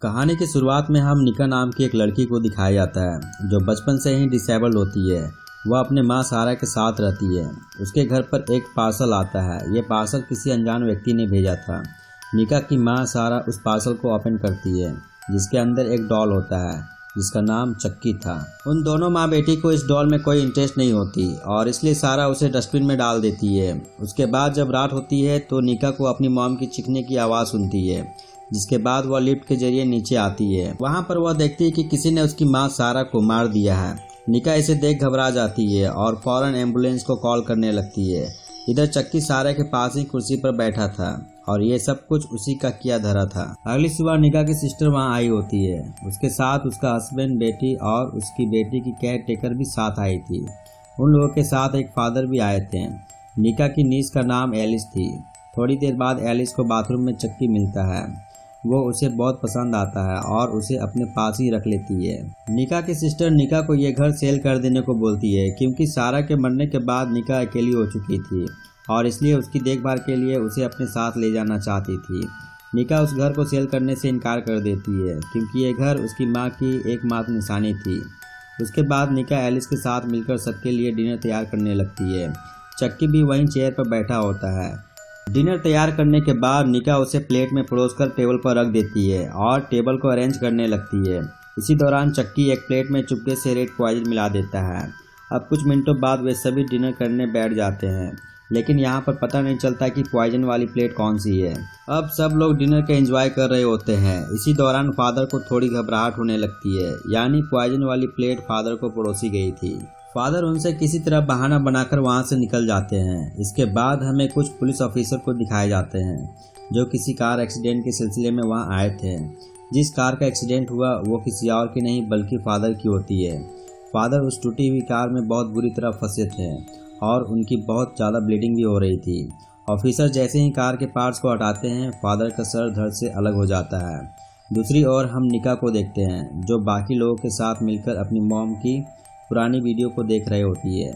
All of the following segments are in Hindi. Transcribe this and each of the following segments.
कहानी की शुरुआत में हम निका नाम की एक लड़की को दिखाया जाता है जो बचपन से ही डिसेबल होती है। वह अपने माँ सारा के साथ रहती है। उसके घर पर एक पार्सल आता है। यह पार्सल किसी अनजान व्यक्ति ने भेजा था। निका की माँ सारा उस पार्सल को ओपन करती है जिसके अंदर एक डॉल होता है जिसका नाम चक्की था। उन दोनों माँ बेटी को इस डॉल में कोई इंटरेस्ट नहीं होती और इसलिए सारा उसे डस्टबिन में डाल देती है। उसके बाद जब रात होती है तो निका को अपनी मॉम की चीखने की आवाज़ सुनती है, जिसके बाद वह लिफ्ट के जरिए नीचे आती है। वहां पर वह देखती है कि किसी ने उसकी माँ सारा को मार दिया है। निका इसे देख घबरा जाती है और फौरन एम्बुलेंस को कॉल करने लगती है। इधर चक्की सारा के पास ही कुर्सी पर बैठा था और ये सब कुछ उसी का किया धरा था। अगली सुबह निका की सिस्टर वहां आई होती है। उसके साथ उसका हस्बैंड, बेटी और उसकी बेटी की केयर टेकर भी साथ आई थी। उन लोगों के साथ एक फादर भी आए थे। निका की नीस का नाम एलिस थी। थोड़ी देर बाद एलिस को बाथरूम में चक्की मिलता है। वो उसे बहुत पसंद आता है और उसे अपने पास ही रख लेती है। निका की सिस्टर निका को ये घर सेल कर देने को बोलती है क्योंकि सारा के मरने के बाद निका अकेली हो चुकी थी और इसलिए उसकी देखभाल के लिए उसे अपने साथ ले जाना चाहती थी। निका उस घर को सेल करने से इनकार कर देती है क्योंकि ये घर उसकी माँ की एकमात्र निशानी थी। उसके बाद निका एलिस के साथ मिलकर सबके लिए डिनर तैयार करने लगती है। चक्की भी वहीं चेयर पर बैठा होता है। डिनर तैयार करने के बाद निका उसे प्लेट में परोसकर टेबल पर रख देती है और टेबल को अरेंज करने लगती है। इसी दौरान चक्की एक प्लेट में चुपके से रेड पॉइजन मिला देता है। अब कुछ मिनटों बाद वे सभी डिनर करने बैठ जाते हैं, लेकिन यहाँ पर पता नहीं चलता कि पॉइजन वाली प्लेट कौन सी है। अब सब लोग डिनर का एंजॉय कर रहे होते हैं। इसी दौरान फादर को थोड़ी घबराहट होने लगती है, यानी पॉइजन वाली प्लेट फादर को परोसी गई थी। फादर उनसे किसी तरह बहाना बनाकर वहां से निकल जाते हैं। इसके बाद हमें कुछ पुलिस ऑफिसर को दिखाए जाते हैं जो किसी कार एक्सीडेंट के सिलसिले में वहां आए थे। जिस कार का एक्सीडेंट हुआ वो किसी और की नहीं बल्कि फादर की होती है। फादर उस टूटी हुई कार में बहुत बुरी तरह फंसे थे और उनकी बहुत ज़्यादा ब्लीडिंग भी हो रही थी। ऑफिसर जैसे ही कार के पार्ट्स को हटाते हैं फादर का सर धड़ से अलग हो जाता है। दूसरी ओर हम निका को देखते हैं जो बाकी लोगों के साथ मिलकर अपनी मॉम की पुरानी वीडियो को देख रही होती है।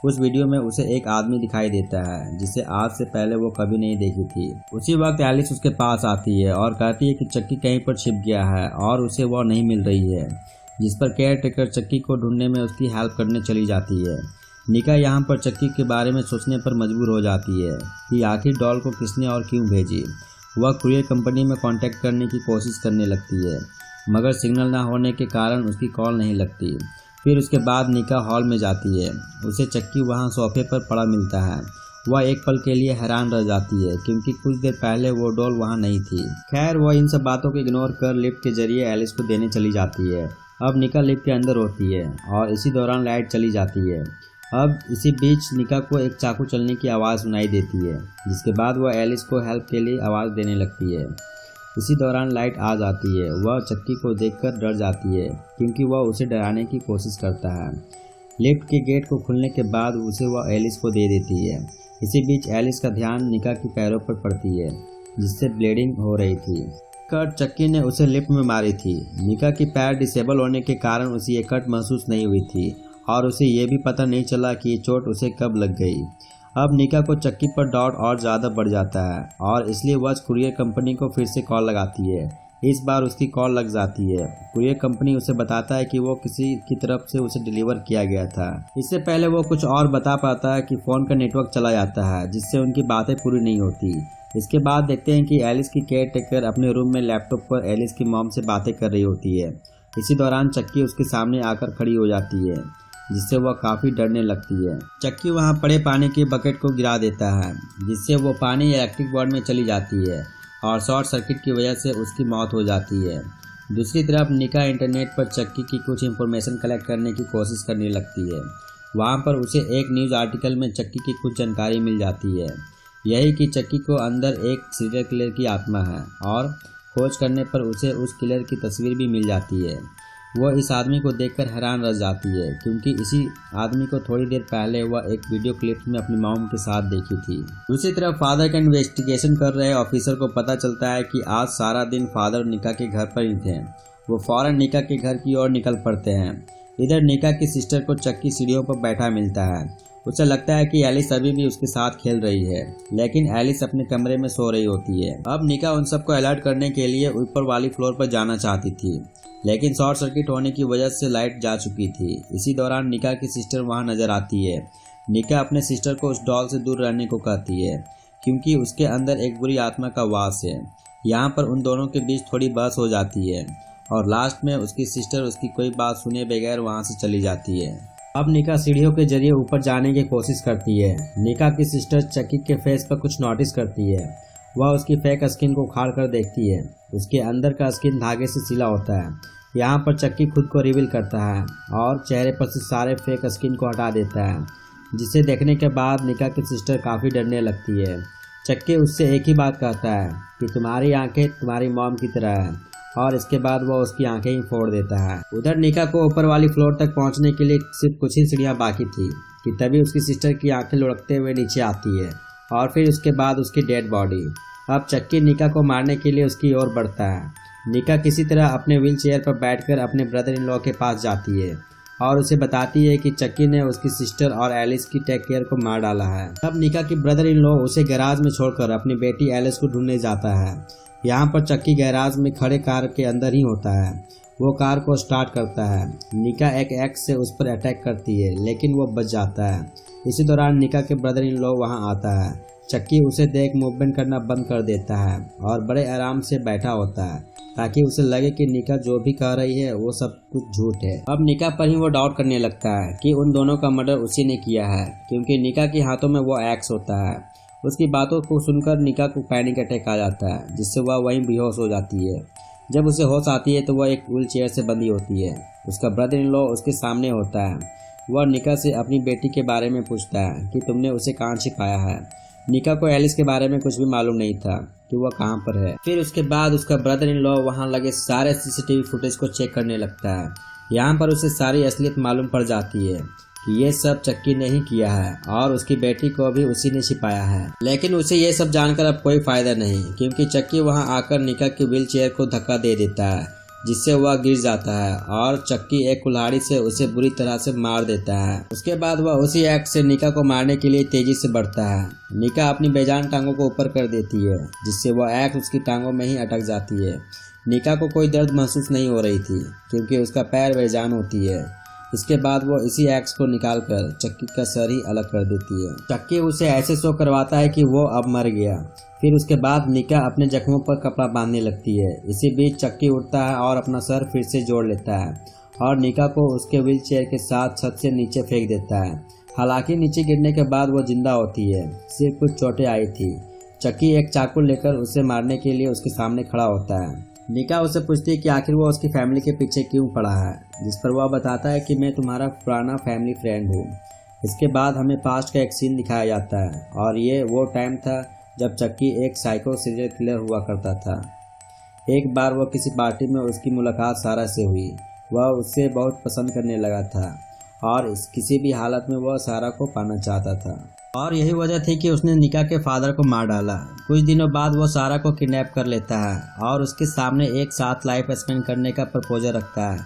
उस वीडियो में उसे एक आदमी दिखाई देता है जिसे आज से पहले वो कभी नहीं देखी थी। उसी वक्त एलिस उसके पास आती है और कहती है कि चक्की कहीं पर छिप गया है और उसे वो नहीं मिल रही है, जिस पर केयर टेकर चक्की को ढूंढने में उसकी हेल्प करने चली जाती है। निका यहाँ पर चक्की के बारे में सोचने पर मजबूर हो जाती है कि आखिर डॉल को किसने और क्यों भेजी। वह कुरियर कंपनी में कांटेक्ट करने की कोशिश करने लगती है मगर सिग्नल न होने के कारण उसकी कॉल नहीं लगती। फिर उसके बाद निका हॉल में जाती है। उसे चक्की वहां सोफे पर पड़ा मिलता है। वह एक पल के लिए हैरान रह जाती है क्योंकि कुछ देर पहले वो डॉल वहां नहीं थी। खैर वह इन सब बातों को इग्नोर कर लिफ्ट के जरिए एलिस को देने चली जाती है। अब निका लिफ्ट के अंदर होती है और इसी दौरान लाइट चली जाती है। अब इसी बीच निका को एक चाकू चलने की आवाज़ सुनाई देती है, जिसके बाद वह एलिस को हेल्प के लिए आवाज़ देने लगती है। इसी दौरान लाइट आ जाती है। वह चक्की को देखकर डर जाती है क्योंकि वह उसे डराने की कोशिश करता है। लिफ्ट के गेट को खुलने के बाद उसे वह एलिस को दे देती है। इसी बीच एलिस का ध्यान निका के पैरों पर पड़ती है जिससे ब्लीडिंग हो रही थी। कट चक्की ने उसे लिफ्ट में मारी थी। निका की पैर डिसेबल होने के कारण उसे ये कट महसूस नहीं हुई थी और उसे ये भी पता नहीं चला कि ये चोट उसे कब लग गई। अब निका को चक्की पर डाउट और ज़्यादा बढ़ जाता है और इसलिए वह कुरियर कंपनी को फिर से कॉल लगाती है। इस बार उसकी कॉल लग जाती है। कुरियर कंपनी उसे बताता है कि वो किसी की तरफ से उसे डिलीवर किया गया था। इससे पहले वो कुछ और बता पाता है कि फ़ोन का नेटवर्क चला जाता है जिससे उनकी बातें पूरी नहीं होती। इसके बाद देखते हैं कि एलिस की केयर टेकर अपने रूम में लैपटॉप पर एलिस की मॉम से बातें कर रही होती है। इसी दौरान चक्की उसके सामने आकर खड़ी हो जाती है जिससे वह काफ़ी डरने लगती है। चक्की वहां पड़े पानी के बकेट को गिरा देता है जिससे वो पानी इलेक्ट्रिक बोर्ड में चली जाती है और शॉर्ट सर्किट की वजह से उसकी मौत हो जाती है। दूसरी तरफ निका इंटरनेट पर चक्की की कुछ इन्फॉर्मेशन कलेक्ट करने की कोशिश करने लगती है। वहां पर उसे एक न्यूज़ आर्टिकल में चक्की की कुछ जानकारी मिल जाती है, यही कि चक्की को अंदर एक सीरियल किलर की आत्मा है और खोज करने पर उसे उस किलर की तस्वीर भी मिल जाती है। वह इस आदमी को देखकर हैरान रह जाती है क्योंकि इसी आदमी को थोड़ी देर पहले वह एक वीडियो क्लिप में अपनी मॉम के साथ देखी थी। दूसरी तरफ फादर का इन्वेस्टिगेशन कर रहे ऑफिसर को पता चलता है कि आज सारा दिन फादर निका के घर पर ही थे। वो फौरन निका के घर की ओर निकल पड़ते हैं। इधर निका की सिस्टर को चक्की सीढ़ियों पर बैठा मिलता है उसे लगता है कि एलिस अभी भी उसके साथ खेल रही है, लेकिन एलिस अपने कमरे में सो रही होती है। अब निका उन सबको अलर्ट करने के लिए ऊपर वाली फ्लोर पर जाना चाहती थी, लेकिन शॉर्ट सर्किट होने की वजह से लाइट जा चुकी थी। इसी दौरान निका की सिस्टर वहां नजर आती है। निका अपने सिस्टर को उस डॉल से दूर रहने को कहती है, क्योंकि उसके अंदर एक बुरी आत्मा का वास है। यहाँ पर उन दोनों के बीच थोड़ी बहस हो जाती है और लास्ट में उसकी सिस्टर उसकी कोई बात सुने बगैर वहाँ से चली जाती है। अब निका सीढ़ियों के जरिए ऊपर जाने की कोशिश करती है। निका की सिस्टर चक्की के फेस पर कुछ नोटिस करती है। वह उसकी फेक स्किन को उखाड़ कर देखती है। उसके अंदर का स्किन धागे से सिला होता है। यहाँ पर चक्की खुद को रिवील करता है और चेहरे पर से सारे फेक स्किन को हटा देता है, जिसे देखने के बाद निका की सिस्टर काफ़ी डरने लगती है। चक्की उससे एक ही बात कहता है कि तुम्हारी आंखें तुम्हारी मॉम की तरह है, और इसके बाद वह उसकी आंखें ही फोड़ देता है। उधर निका को ऊपर वाली फ्लोर तक पहुंचने के लिए सिर्फ कुछ ही सीढ़ियां बाकी थी कि तभी उसकी सिस्टर की आंखें लुढ़कते हुए नीचे आती है और फिर उसके बाद उसकी डेड बॉडी। अब चक्की निका को मारने के लिए उसकी ओर बढ़ता है। निका किसी तरह अपने व्हील चेयर पर बैठकर अपने ब्रदर इन लॉ के पास जाती है और उसे बताती है कि चक्की ने उसकी सिस्टर और एलिस की टेक केयर को मार डाला है। तब निका की ब्रदर इन लॉ उसे गैराज में छोड़कर अपनी बेटी एलिस को ढूंढने जाता है। यहाँ पर चक्की गैराज में खड़े कार के अंदर ही होता है। वो कार को स्टार्ट करता है। निका एक एक्स से उस पर अटैक करती है, लेकिन वो बच जाता है। इसी दौरान निका के ब्रदर इन लॉ वहाँ आता है। चक्की उसे देख मूवमेंट करना बंद कर देता है और बड़े आराम से बैठा होता है ताकि उसे लगे कि निका जो भी कह रही है वो सब कुछ झूठ है। अब निका पर ही वो डाउट करने लगता है कि उन दोनों का मर्डर उसी ने किया है, क्योंकि निका के हाथों में वो एक्स होता है। उसकी बातों को सुनकर निका को पैनिक अटैक आ जाता है, जिससे वह वहीं बेहोश हो जाती है। जब उसे होश आती है तो वह एक व्हील चेयर से बंधी होती है। उसका ब्रदर इन लॉ उसके सामने होता है। वह निका से अपनी बेटी के बारे में पूछता है कि तुमने उसे कहाँ छिपाया है। निका को एलिस के बारे में कुछ भी मालूम नहीं था कि वह कहाँ पर है। फिर उसके बाद उसका ब्रदर इन लॉ वहाँ लगे सारे सीसीटीवी फुटेज को चेक करने लगता है। यहाँ पर उसे सारी असलियत मालूम पड़ जाती है कि ये सब चक्की ने ही किया है और उसकी बेटी को भी उसी ने छिपाया है। लेकिन उसे ये सब जानकर अब कोई फायदा नहीं, क्योंकि चक्की वहां आकर निका की व्हील चेयर को धक्का दे देता है, जिससे वह गिर जाता है और चक्की एक कुल्हाड़ी से उसे बुरी तरह से मार देता है। उसके बाद वह उसी एक्ट से निका को मारने के लिए तेजी से बढ़ता है। निका अपनी बेजान टांगों को ऊपर कर देती है, जिससे वह एक्ट उसकी टांगों में ही अटक जाती है। निका को कोई दर्द महसूस नहीं हो रही थी, क्योंकि उसका पैर बेजान होती है। इसके बाद वो इसी एक्स को निकालकर चक्की का सर ही अलग कर देती है। चक्की उसे ऐसे शो करवाता है कि वो अब मर गया। फिर उसके बाद निका अपने जख्मों पर कपड़ा बांधने लगती है। इसी बीच चक्की उठता है और अपना सर फिर से जोड़ लेता है और निका को उसके व्हील चेयर के साथ छत से नीचे फेंक देता है। हालांकि नीचे गिरने के बाद वो जिंदा होती है, सिर्फ कुछ चोटें आई थी। चक्की एक चाकू लेकर उसे मारने के लिए उसके सामने खड़ा होता है। निका उससे पूछती है कि आखिर वो उसकी फैमिली के पीछे क्यों पड़ा है, जिस पर वह बताता है कि मैं तुम्हारा पुराना फैमिली फ्रेंड हूँ। इसके बाद हमें पास्ट का एक सीन दिखाया जाता है और ये वो टाइम था जब चक्की एक साइको सीरियल किलर हुआ करता था। एक बार वह किसी पार्टी में उसकी मुलाकात सारा से हुई। वह उससे बहुत पसंद करने लगा था और किसी भी हालत में वह सारा को पाना चाहता था, और यही वजह थी कि उसने निका के फादर को मार डाला। कुछ दिनों बाद वो सारा को किडनैप कर लेता है और उसके सामने एक साथ लाइफ स्पेंड करने का प्रपोजल रखता है,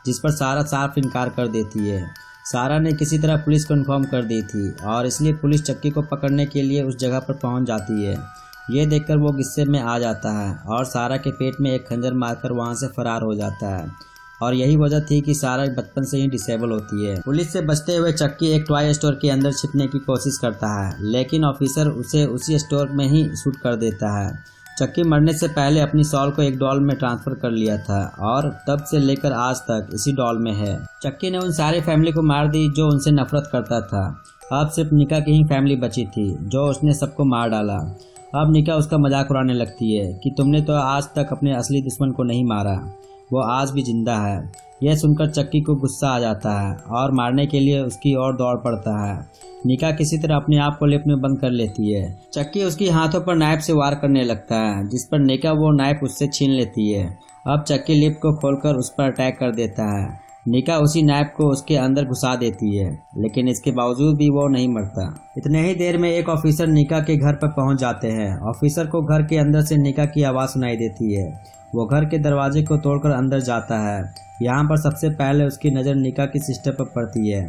जिस पर सारा साफ इनकार कर देती है। सारा ने किसी तरह पुलिस को इन्फॉर्म कर दी थी और इसलिए पुलिस चक्की को पकड़ने के लिए उस जगह पर पहुंच जाती है। ये देखकर वो गुस्से में आ जाता है और सारा के पेट में एक खंजर मारकर वहां से फरार हो जाता है, और यही वजह थी कि सारा बचपन से ही डिसेबल होती है। पुलिस से बचते हुए चक्की एक टॉय स्टोर के अंदर छिपने की कोशिश करता है, लेकिन ऑफिसर उसे उसी स्टोर में ही शूट कर देता है। चक्की मरने से पहले अपनी सॉल को एक डॉल में ट्रांसफर कर लिया था और तब से लेकर आज तक इसी डॉल में है। चक्की ने उन सारी फैमिली को मार दी जो उनसे नफरत करता था। अब सिर्फ निका की ही फैमिली बची थी, जो उसने सबको मार डाला। अब निका उसका मजाक उड़ाने लगती है कि तुमने तो आज तक अपने असली दुश्मन को नहीं मारा, वो आज भी जिंदा है। यह सुनकर चक्की को गुस्सा आ जाता है और मारने के लिए उसकी ओर दौड़ पड़ता है। निका किसी तरह अपने आप को लिप में बंद कर लेती है। चक्की उसकी हाथों पर नाइफ से वार करने लगता है, जिस पर निका वो नाइफ उससे छीन लेती है। अब चक्की लिप को खोलकर उस पर अटैक कर देता है। निका उसी नाइफ को उसके अंदर घुसा देती है, लेकिन इसके बावजूद भी वो नहीं मरता। इतने ही देर में एक ऑफिसर निका के घर पर पहुंच जाते हैं। ऑफिसर को घर के अंदर से निका की आवाज़ सुनाई देती है। वो घर के दरवाजे को तोड़कर अंदर जाता है। यहाँ पर सबसे पहले उसकी नज़र निका की सिस्टर पर पड़ती है।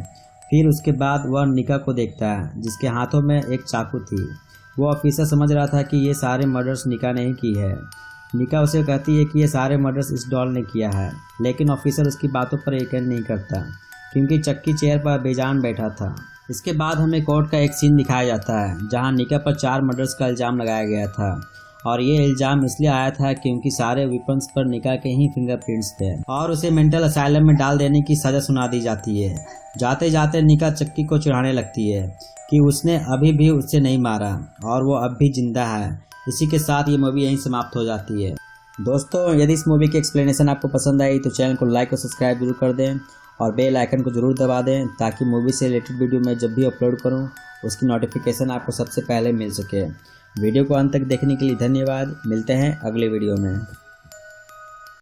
फिर उसके बाद वह निका को देखता है जिसके हाथों में एक चाकू थी। वो ऑफिसर समझ रहा था कि ये सारे मर्डर्स निका ने ही की है। निका उसे कहती है कि ये सारे मर्डर्स इस डॉल ने किया है, लेकिन ऑफिसर उसकी बातों पर यकीन नहीं करता क्योंकि चक्की चेयर पर बेजान बैठा था। इसके बाद हमें कोर्ट का एक सीन दिखाया जाता है जहां निका पर 4 मर्डर्स का इल्ज़ाम लगाया गया था और ये इल्ज़ाम इसलिए आया था क्योंकि सारे वेपन्स पर निका के ही फिंगरप्रिंट्स थे और उसे मेंटल असाइलम में डाल देने की सज़ा सुना दी जाती है। जाते जाते निका चक्की को चिढ़ाने लगती है कि उसने अभी भी उससे नहीं मारा और वो अब भी जिंदा है। इसी के साथ ये मूवी यहीं समाप्त हो जाती है। दोस्तों, यदि इस मूवी की एक्सप्लेनेशन आपको पसंद आई तो चैनल को लाइक और सब्सक्राइब जरूर कर दें और बेल आइकन को जरूर दबा दें ताकि मूवी से रिलेटेड वीडियो मैं जब भी अपलोड करूं उसकी नोटिफिकेशन आपको सबसे पहले मिल सके। वीडियो को अंत तक देखने के लिए धन्यवाद। मिलते हैं अगले वीडियो में।